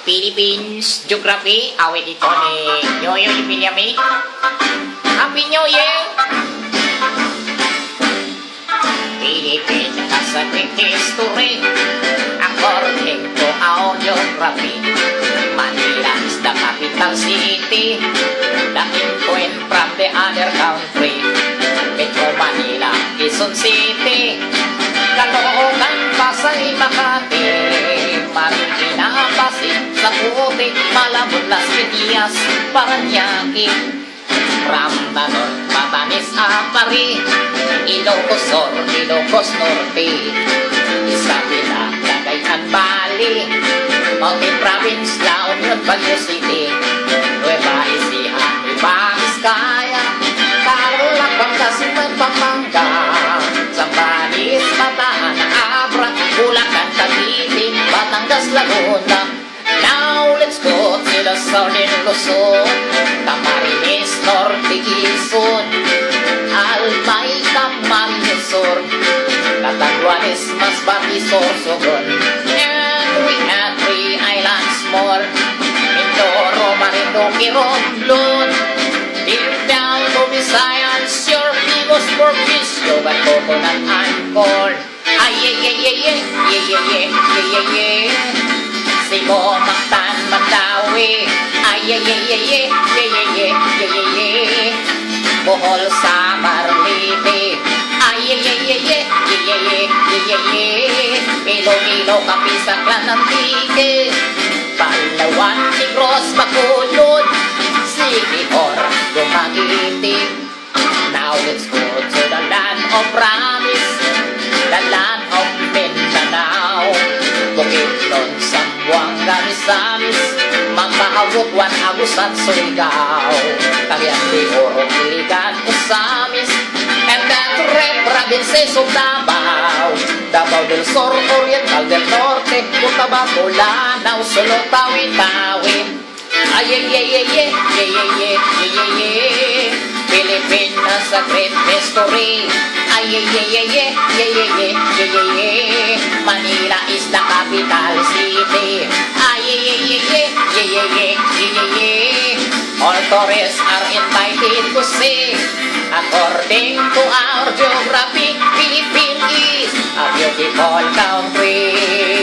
Philippines Geography, awit ito ni Yoyo Ibinyami. Happy New Year! Philippines has a quick history according to our geography. Manila is the capital city, the end point from the other country. Metro Manila, Quezon City, Caloocan, Pasay, Makati, Marikina, Pasig, Saputi, Malabon, Las Piñas, Paranaque. From the north, Batanes, Apari, Ilocos Sur, Ilocos Norte, Isabela, Cagayan Valley, Mountain Province, La Union, Baguio City, Nueva Ecija, Nueva Vizcaya, Tarlac, Pangasinan, Pampanga, Zambales, Bataan, Abra, Bulacan, Cavite, Batangas, Laguna. Now let's go to the southern Luzon, Camarines, Norte, Quezon, Albay, Camarines Sur, Catanduanes, Masbate, Sorsogon, and we have 3 islands more, Mindoro, Marinduque, Romblon, deep down to Visayas, your Pigos, Porkis, Yogan, Coconut, and Corn. Ay, yeah, yeah, yeah, yeah, yeah, yeah, yeah, yeah, yeah. Sigo, Mactan, Mandawi, ay, yeah, yeah, yeah, yeah, yeah, yeah, yeah, yeah, yeah. Bohol, Samar, Leyte, ay, yeah, yeah, yeah, yeah, yeah, yeah, yeah, yeah, yeah. Iloilo, Capiz, Antique, Palawan, Negros, Bacolod, Siquijor, Dumaguete. Now let's go to the land of promise, the land of Mindanao, Bukidnon, Zamboanga, Misamis, Mangkahawukwan, Agusan, Surigao, Cagayan de Oro, Iligan, Usamis, and the three provinces of Davao, Davao del Sur, Oriental del Norte, Cotabato, Lanao, Solo, Tawi-Tawi. Ay, yeah, yeah, yeah, yeah, yeah, yeah, yeah, yeah, yeah. Pilipinas a great history. Ay, yeah, yeah, yeah, yeah, yeah, yeah, yeah, yeah, yeah, yeah. Manila is the capital city. Ay, yeah, yeah, yeah, yeah, yeah, yeah, yeah, yeah, yeah. All tourists are invited to see. According to our geography, Philippines is a beautiful country.